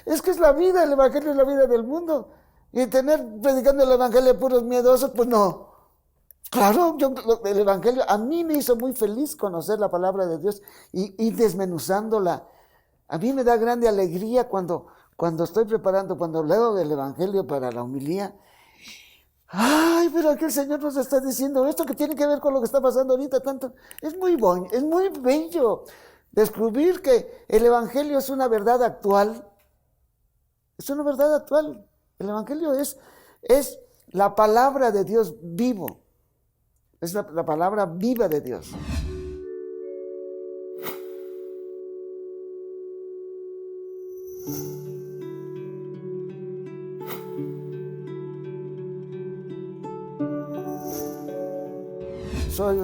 Es que es la vida, el Evangelio es la vida del mundo. Y predicando el Evangelio a puros miedosos, pues no. Claro, el Evangelio a mí me hizo muy feliz conocer la palabra de Dios y desmenuzándola. A mí me da grande alegría cuando estoy preparando, cuando leo el Evangelio para la homilía. Ay, pero aquí el Señor nos está diciendo esto que tiene que ver con lo que está pasando ahorita tanto. Es muy bello descubrir que el Evangelio es una verdad actual. Es una verdad actual. El Evangelio es la palabra de Dios vivo. Es la palabra viva de Dios. Soy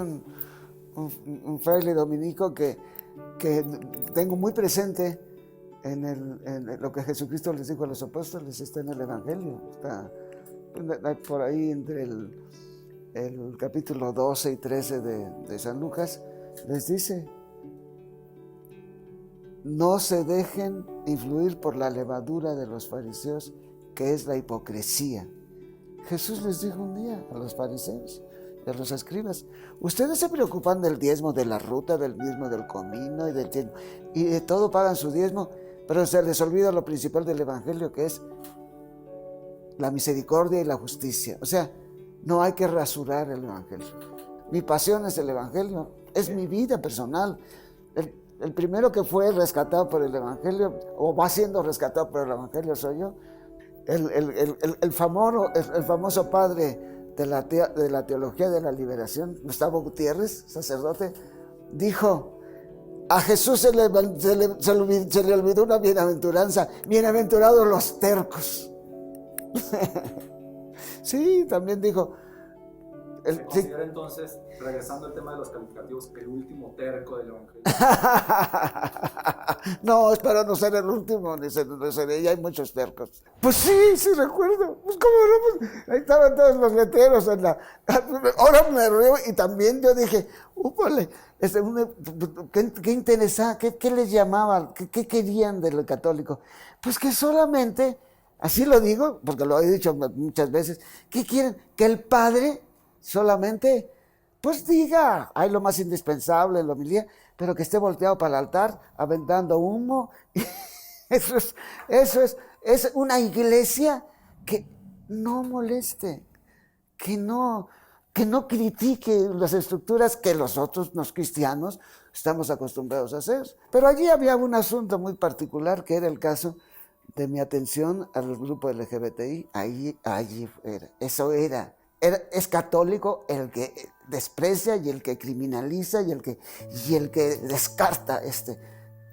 un fraile dominico que tengo muy presente en lo que Jesucristo les dijo a los apóstoles, está en el Evangelio. Está por ahí entre el capítulo 12 y 13 de San Lucas, les dice: no se dejen influir por la levadura de los fariseos, que es la hipocresía. Jesús les dijo un día a los fariseos y a los escribas: ustedes se preocupan del diezmo de la ruta, del diezmo del comino y de todo pagan su diezmo, pero se les olvida lo principal del Evangelio, que es la misericordia y la justicia. O sea, no hay que rasurar el Evangelio. Mi pasión es el Evangelio, es mi vida personal. El primero que fue rescatado por el Evangelio, o va siendo rescatado por el Evangelio, soy yo. El famoso padre de la teología de la liberación, Gustavo Gutiérrez, sacerdote, dijo: a Jesús se le olvidó una bienaventuranza: bienaventurados los tercos. Sí, también dijo. ¿Se considera entonces, regresando al tema de los calificativos, el último terco del Evangelio? No, espero no ser el último, ni seré, ya hay muchos tercos. Pues sí recuerdo. Pues cómo no, pues, ahí estaban todos los letreros ahora me río, y también yo dije, úpale, qué interesante, qué les llamaban, qué querían del católico. Pues que solamente, así lo digo, porque lo he dicho muchas veces, ¿qué quieren? Que el Padre solamente, pues diga, hay lo más indispensable en la homilía, pero que esté volteado para el altar, aventando humo. Eso es una iglesia que no moleste, que no critique las estructuras que los cristianos estamos acostumbrados a hacer. Pero allí había un asunto muy particular, que era el caso de mi atención al grupo LGBTI. Allí era, eso era. Es católico el que desprecia y el que criminaliza y el que descarta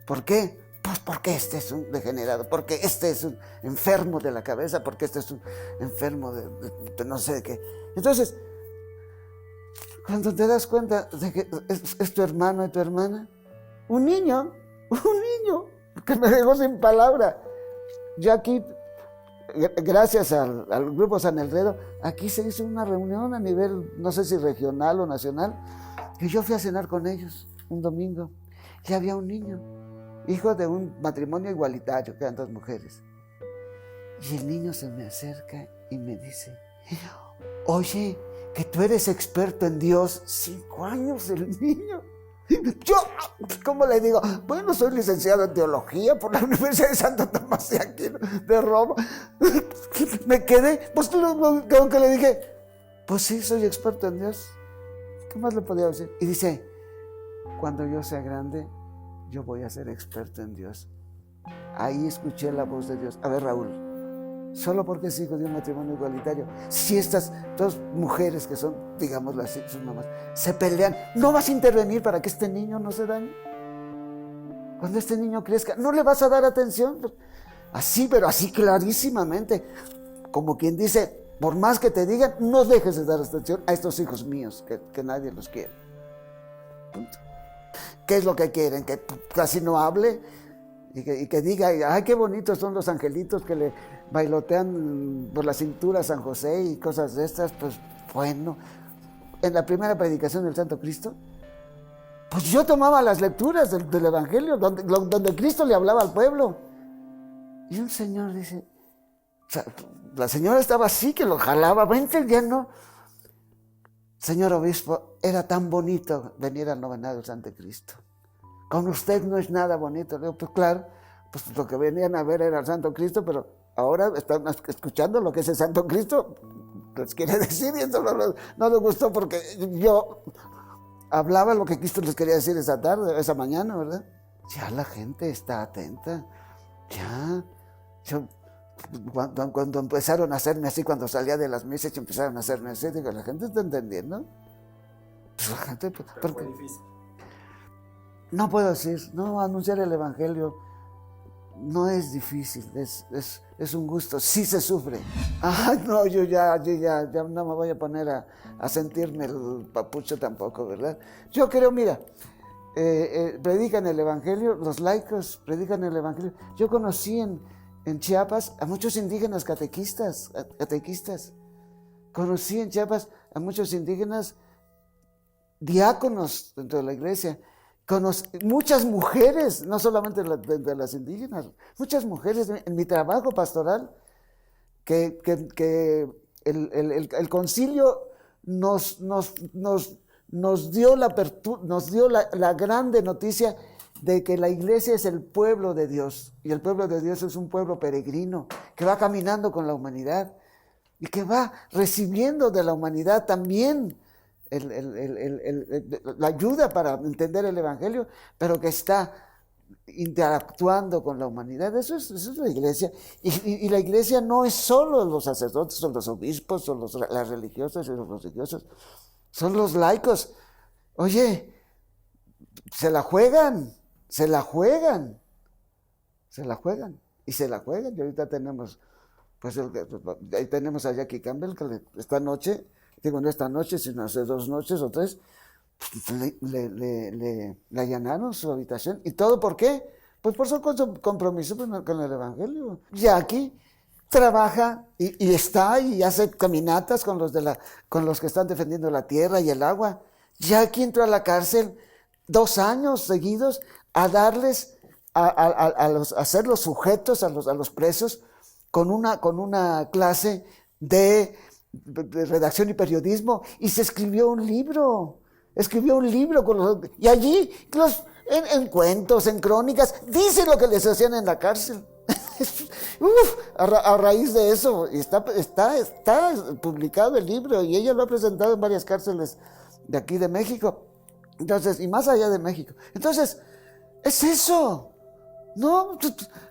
¿Por qué? Pues porque este es un degenerado, porque este es un enfermo de la cabeza, porque este es un enfermo de no sé de qué. Entonces, cuando te das cuenta de que es tu hermano y tu hermana, un niño que me dejó sin palabra. Yo aquí, gracias al Grupo San Elredo, aquí se hizo una reunión a nivel, no sé si regional o nacional, y yo fui a cenar con ellos un domingo, y había un niño, hijo de un matrimonio igualitario, que eran dos mujeres. Y el niño se me acerca y me dice: oye, que tú eres experto en Dios. 5 años el niño. Yo, ¿cómo le digo? Bueno, soy licenciado en teología por la Universidad de Santo Tomás de Aquino, de Roma. Me quedé, pues como que le dije: pues sí, soy experto en Dios. ¿Qué más le podía decir? Y dice: cuando yo sea grande, yo voy a ser experto en Dios. Ahí escuché la voz de Dios. A ver, Raúl, solo porque es hijo de un matrimonio igualitario, si estas dos mujeres que son, digámoslo así, sus mamás, se pelean, ¿no vas a intervenir para que este niño no se dañe? Cuando este niño crezca, ¿no le vas a dar atención? Así, pero así clarísimamente, como quien dice, por más que te digan, no dejes de dar atención a estos hijos míos, que nadie los quiere. Punto. ¿Qué es lo que quieren? Que casi no hable y que diga: ay, qué bonitos son los angelitos que le bailotean por la cintura a San José y cosas de estas. Pues bueno, en la primera predicación del Santo Cristo, pues yo tomaba las lecturas del Evangelio donde Cristo le hablaba al pueblo, Y un señor dice, o sea, la señora estaba así que lo jalaba, va entendiendo. Señor obispo, era tan bonito venir al novenario del Santo Cristo. Con usted no es nada bonito. Le digo, pues claro, pues lo que venían a ver era el Santo Cristo, pero ahora están escuchando lo que es el Santo Cristo. Les quiere decir, y eso no les gustó porque yo hablaba lo que Cristo les quería decir esa tarde, esa mañana, ¿verdad? Ya la gente está atenta. Ya. Cuando empezaron a hacerme así, cuando salía de las misas y empezaron a hacerme así, digo, la gente está entendiendo. Pues la gente, pero fue difícil. No puedo decir, no, anunciar el Evangelio no es difícil, es un gusto, sí se sufre. Ay, no, yo ya no me voy a poner a sentirme el papucho tampoco, ¿verdad? Yo creo, mira, predican el Evangelio, los laicos predican el Evangelio. Yo conocí en Chiapas a muchos indígenas catequistas. Conocí en Chiapas a muchos indígenas diáconos dentro de la iglesia. Muchas mujeres, no solamente de las indígenas, muchas mujeres en mi trabajo pastoral, que el concilio nos dio la grande noticia de que la iglesia es el pueblo de Dios, y el pueblo de Dios es un pueblo peregrino, que va caminando con la humanidad, y que va recibiendo de la humanidad también la ayuda para entender el Evangelio, pero que está interactuando con la humanidad. Eso es la iglesia. Y la iglesia no es solo los sacerdotes, o los obispos, o las religiosas y los religiosos. Son los laicos. Oye, se la juegan. Y se la juegan. Y ahorita tenemos, ahí tenemos a Jackie Campbell, que esta noche, digo no esta noche, sino hace 2 noches o 3, le allanaron su habitación. ¿Y todo por qué? Pues por su compromiso con el Evangelio. Jackie trabaja y está y hace caminatas con los que están defendiendo la tierra y el agua. Jackie entró a la cárcel 2 años seguidos a darles, a hacerlos sujetos a los presos con una clase de redacción y periodismo, y se escribió un libro y allí en cuentos, en crónicas, dice lo que les hacían en la cárcel. A raíz de eso, y está publicado el libro, y ella lo ha presentado en varias cárceles de aquí de México, entonces, y más allá de México. Entonces, es eso, ¿no?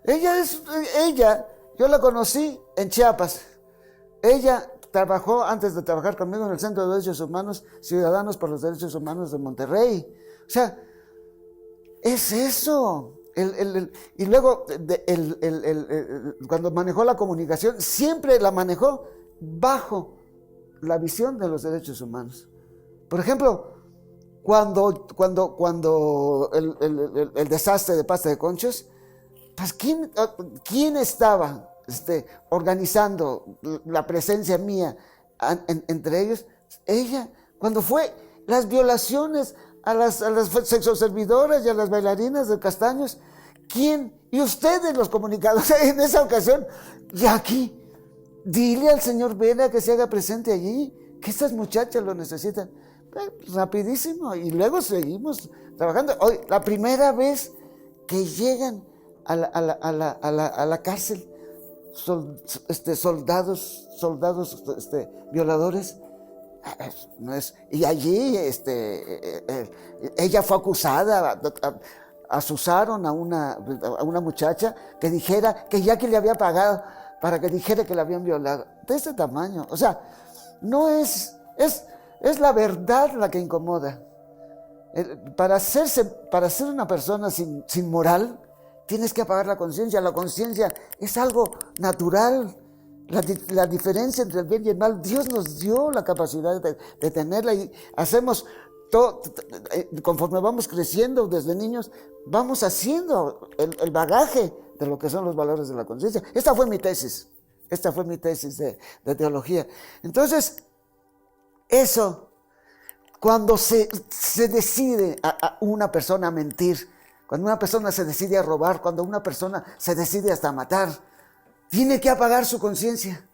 Ella, yo la conocí en Chiapas. Ella trabajó, antes de trabajar conmigo, en el Centro de Derechos Humanos, Ciudadanos por los Derechos Humanos de Monterrey. O sea, es eso. Y luego, cuando manejó la comunicación, siempre la manejó bajo la visión de los derechos humanos. Por ejemplo, cuando el desastre de Pasta de Conchos, pues ¿quién estaba organizando la presencia mía entre ellos? Ella. Cuando fue las violaciones a las sexoservidoras y a las bailarinas de Castaños, ¿quién? Y ustedes, los comunicadores, en esa ocasión, Jackie, dile al señor Vela que se haga presente allí, que estas muchachas lo necesitan. Rapidísimo, y luego seguimos trabajando. Hoy, la primera vez que llegan a la cárcel soldados violadores, no es, y allí ella fue acusada, asusaron a una muchacha que dijera que Jackie le había pagado para que dijera que la habían violado, de ese tamaño. O sea, no es la verdad la que incomoda. Para ser una persona sin moral, tienes que apagar la conciencia. La conciencia es algo natural. La diferencia entre el bien y el mal, Dios nos dio la capacidad de tenerla, y hacemos todo, conforme vamos creciendo desde niños, vamos haciendo el bagaje de lo que son los valores de la conciencia. Esta fue mi tesis de teología. Entonces, eso, cuando se decide a una persona a mentir, cuando una persona se decide a robar, cuando una persona se decide hasta a matar, tiene que apagar su conciencia,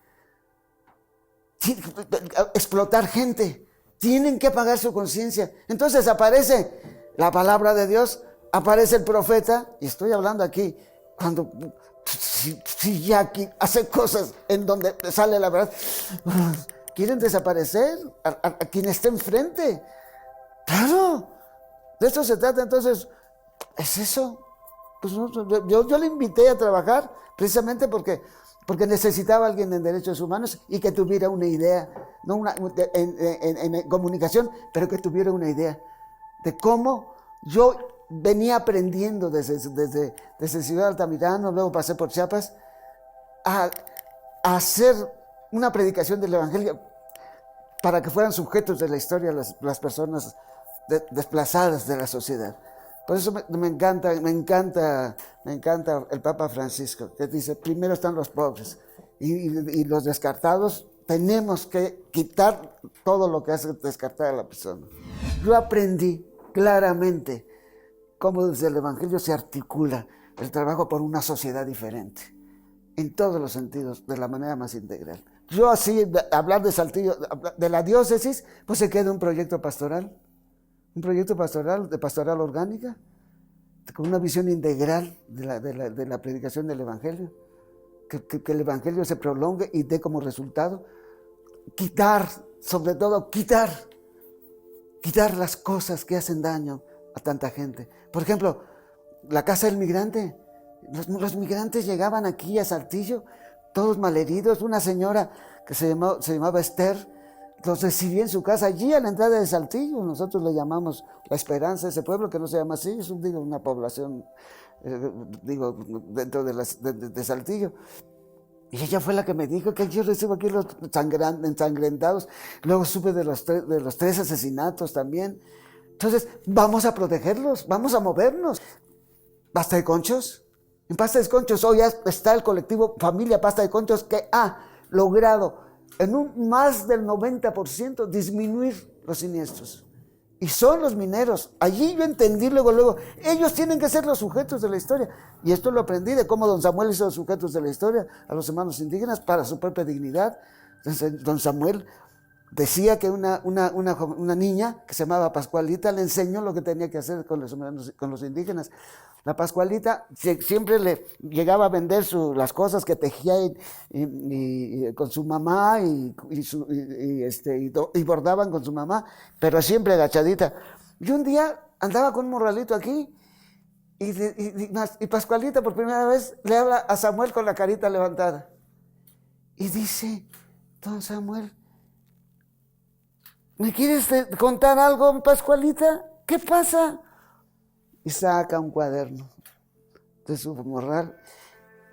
explotar gente, tienen que apagar su conciencia. Entonces aparece la palabra de Dios, aparece el profeta, y estoy hablando aquí, cuando si ya aquí hace cosas en donde sale la verdad, quieren desaparecer a quien esté enfrente. Claro, de esto se trata. Entonces, ¿es eso? Pues no, yo le invité a trabajar precisamente porque necesitaba a alguien en derechos humanos y que tuviera una idea, no en comunicación, pero que tuviera una idea de cómo yo venía aprendiendo desde Ciudad Altamirano, luego pasé por Chiapas, a hacer una predicación del Evangelio para que fueran sujetos de la historia las personas desplazadas de la sociedad. Por eso me encanta el Papa Francisco, que dice, primero están los pobres y los descartados. Tenemos que quitar todo lo que hace descartar a la persona. Yo aprendí claramente cómo desde el Evangelio se articula el trabajo por una sociedad diferente, en todos los sentidos, de la manera más integral. Yo así, hablar de Saltillo, de la diócesis, pues se queda un proyecto pastoral de pastoral orgánica, con una visión integral de la predicación del Evangelio, que el Evangelio se prolongue y dé como resultado sobre todo quitar las cosas que hacen daño a tanta gente. Por ejemplo, la casa del migrante. Los migrantes llegaban aquí a Saltillo, todos malheridos. Una señora que se llamaba Esther, los recibía en su casa, allí a la entrada de Saltillo. Nosotros le llamamos La Esperanza, ese pueblo que no se llama así, es una población, dentro de Saltillo. Y ella fue la que me dijo que yo recibo aquí los ensangrentados. Luego supe de los 3 asesinatos también. Entonces, vamos a protegerlos, vamos a movernos. Pasta de Conchos. En Pasta de Conchos hoy está el colectivo Familia Pasta de Conchos, que ha logrado en un más del 90% disminuir los siniestros. Y son los mineros. Allí yo entendí luego, ellos tienen que ser los sujetos de la historia. Y esto lo aprendí de cómo don Samuel hizo los sujetos de la historia a los hermanos indígenas para su propia dignidad. Entonces, don Samuel decía que una niña que se llamaba Pascualita le enseñó lo que tenía que hacer con los indígenas. La Pascualita siempre le llegaba a vender las cosas que tejía y con su mamá y bordaban con su mamá, pero siempre agachadita. Y un día andaba con un morralito aquí y Pascualita por primera vez le habla a Samuel con la carita levantada. Y dice, don Samuel, ¿me quieres contar algo, Pascualita? ¿Qué pasa? Y saca un cuaderno de su morral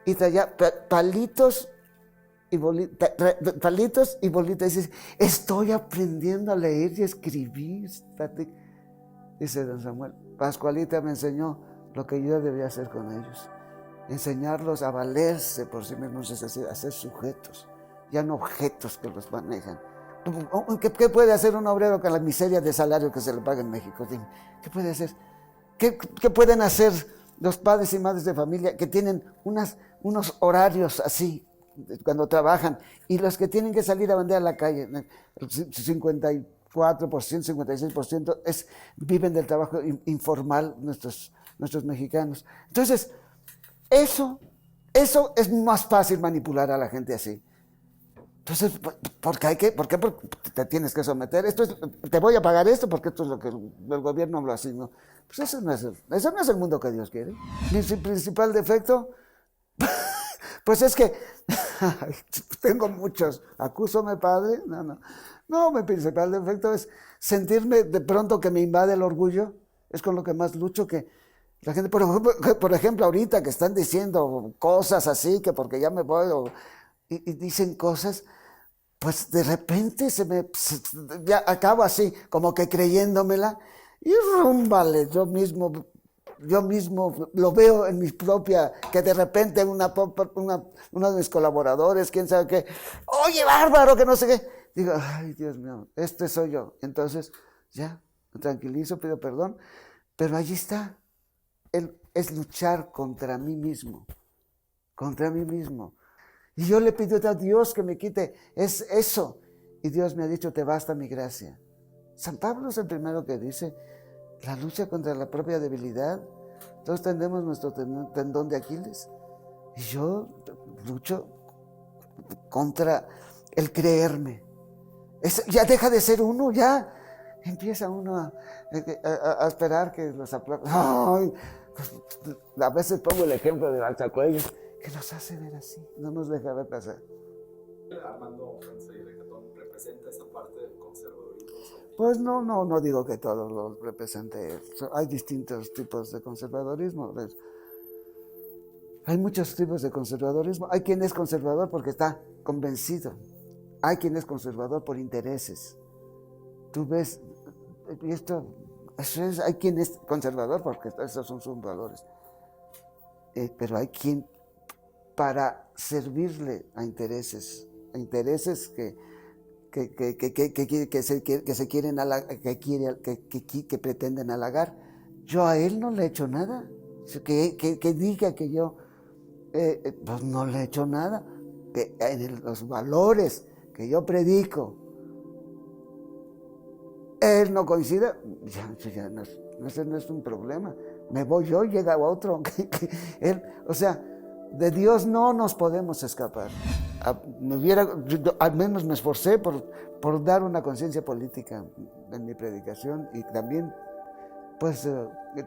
y traía palitos y bolitas. Dice, estoy aprendiendo a leer y escribir. Dice don Samuel, Pascualita me enseñó lo que yo debía hacer con ellos. Enseñarlos a valerse por sí mismos, es decir, a ser sujetos, ya no objetos que los manejan. ¿Qué puede hacer un obrero con la miseria de salario que se le paga en México? Dime, ¿qué puede hacer? ¿Qué pueden hacer los padres y madres de familia que tienen unos horarios así cuando trabajan y los que tienen que salir a vender a la calle? El 54%, 56% viven del trabajo informal nuestros mexicanos. Entonces, eso es más fácil manipular a la gente así. Entonces, ¿por qué te tienes que someter? Te voy a pagar esto porque esto es lo que el gobierno lo asignó. Pues eso no es el mundo que Dios quiere. Mi principal defecto, pues es que tengo muchos. Acúsame, Padre. No, mi principal defecto es sentirme de pronto que me invade el orgullo. Es con lo que más lucho, que la gente, por ejemplo, ahorita que están diciendo cosas así, que porque ya me voy, y dicen cosas, pues de repente ya acabo así, como que creyéndomela, y rúmbale, yo mismo lo veo en mi propia, que de repente uno de mis colaboradores, quién sabe qué, oye, bárbaro, que no sé qué, digo, ay, Dios mío, este soy yo. Entonces, ya, me tranquilizo, pido perdón, pero allí está, es luchar contra mí mismo. Y yo le pido a Dios que me quite eso. Y Dios me ha dicho, te basta mi gracia. San Pablo es el primero que dice, la lucha contra la propia debilidad. Todos tenemos nuestro tendón de Aquiles. Y yo lucho contra el creerme. Ya deja de ser uno, ya. Empieza uno a esperar que los aplaudan. A veces pongo el ejemplo de Alzacuellos, que nos hace ver así, no nos deja ver pasar. Armando representa esa parte del conservadurismo. Pues no digo que todo lo represente. Hay distintos tipos de conservadurismo. Hay muchos tipos de conservadurismo. Hay quien es conservador porque está convencido. Hay quien es conservador por intereses. Tú ves, hay quien es conservador porque esos son sus valores. Pero hay quien para servirle a intereses que pretenden halagar. Yo a él no le he hecho nada. Que diga que yo pues no le he hecho nada. Que en los valores que yo predico él no coincide, ya no es un problema. Me voy yo, llega otro. O sea, de Dios no nos podemos escapar. Al menos me esforcé por dar una conciencia política en mi predicación y también, pues,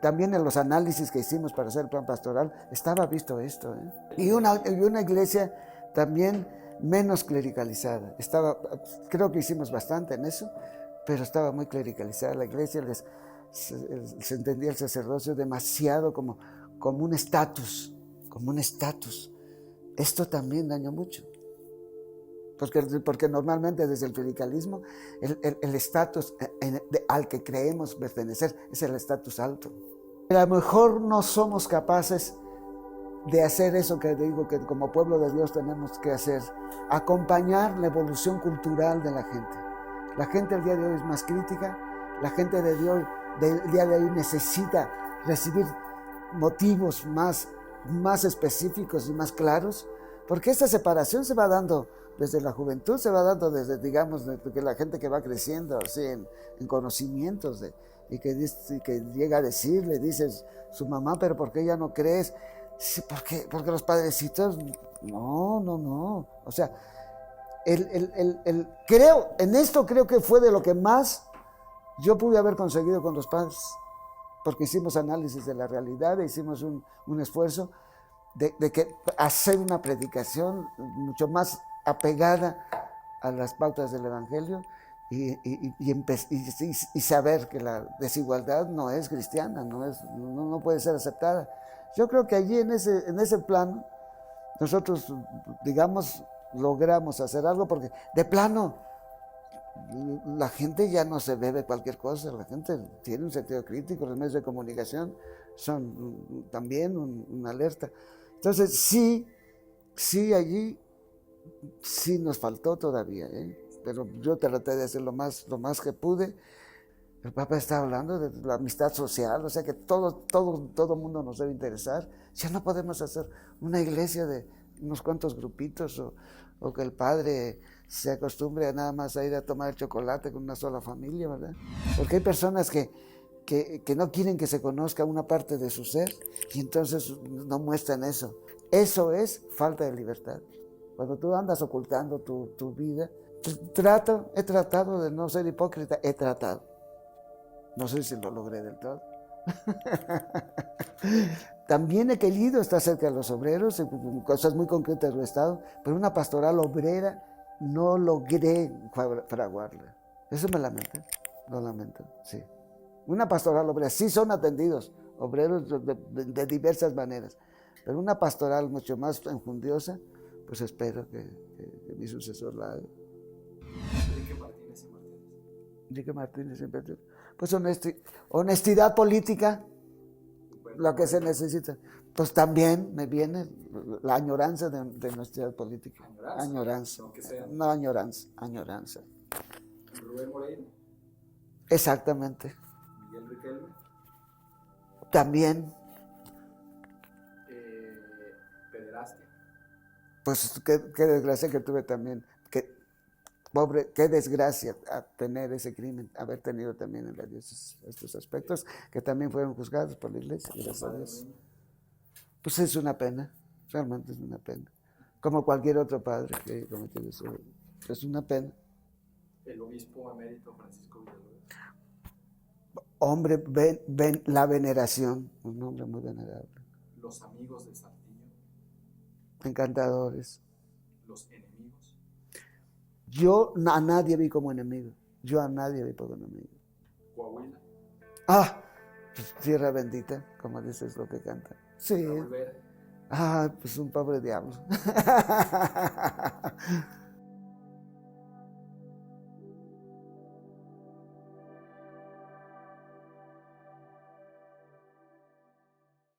también en los análisis que hicimos para hacer el plan pastoral estaba visto esto. Y una iglesia también menos clericalizada. Creo que hicimos bastante en eso, pero estaba muy clericalizada la iglesia. Se entendía el sacerdocio demasiado como un estatus. Esto también dañó mucho. Porque normalmente desde el clericalismo el estatus al que creemos pertenecer es el estatus alto. A lo mejor no somos capaces de hacer eso que digo que como pueblo de Dios tenemos que hacer, acompañar la evolución cultural de la gente. La gente el día de hoy es más crítica, la gente del día de hoy necesita recibir motivos más específicos y más claros, porque esta separación se va dando desde la juventud, se va dando desde, digamos, que la gente que va creciendo así en conocimientos y que llega a decirle, dices, su mamá, pero ¿por qué ya no crees? Sí, porque los padrecitos, no, o sea, creo que fue de lo que más yo pude haber conseguido con los padres, porque hicimos análisis de la realidad, hicimos un esfuerzo de que hacer una predicación mucho más apegada a las pautas del Evangelio y saber que la desigualdad no es cristiana, no puede ser aceptada. Yo creo que allí en ese plano nosotros, digamos, logramos hacer algo, porque de plano la gente ya no se bebe cualquier cosa, la gente tiene un sentido crítico, los medios de comunicación son también una alerta. Entonces sí, allí sí nos faltó todavía, pero yo traté de hacer lo más que pude. El Papa está hablando de la amistad social, o sea que todo mundo nos debe interesar. Ya no podemos hacer una iglesia de unos cuantos grupitos o que el padre se acostumbre a nada más a ir a tomar el chocolate con una sola familia, ¿verdad? Porque hay personas que no quieren que se conozca una parte de su ser y entonces no muestran eso. Eso es falta de libertad. Cuando tú andas ocultando tu vida, he tratado de no ser hipócrita, No sé si lo logré del todo. También he querido estar cerca de los obreros, en cosas muy concretas lo he estado, pero una pastoral obrera no logré fraguarla. Eso lo lamento, sí. Una pastoral obrera, sí son atendidos, obreros de diversas maneras, pero una pastoral mucho más enjundiosa, pues espero que mi sucesor la haga. Enrique Martínez y Martínez. Pues honestidad política, lo que se necesita. Pues también me viene la añoranza de honestidad política. Añoranza. No, añoranza. Rubén Moreira. Exactamente. Miguel Riquelme. También. Pederastia. Pues qué desgracia que tuve también. Pobre, qué desgracia tener ese crimen, haber tenido también en la diócesis estos aspectos que también fueron juzgados por la iglesia, gracias a Dios. Pues es una pena, realmente es una pena. Como cualquier otro padre que haya cometido eso, es una pena. El obispo emérito Francisco Villalobos. Hombre, ven la veneración, un hombre muy venerable. Los amigos de Saltillo. Encantadores. Los enemigos. Yo a nadie vi como enemigo. Yo a nadie vi como enemigo. Coahuila. Pues, tierra bendita, como dices lo que canta. Sí. Raúl Vera. Pues un pobre diablo.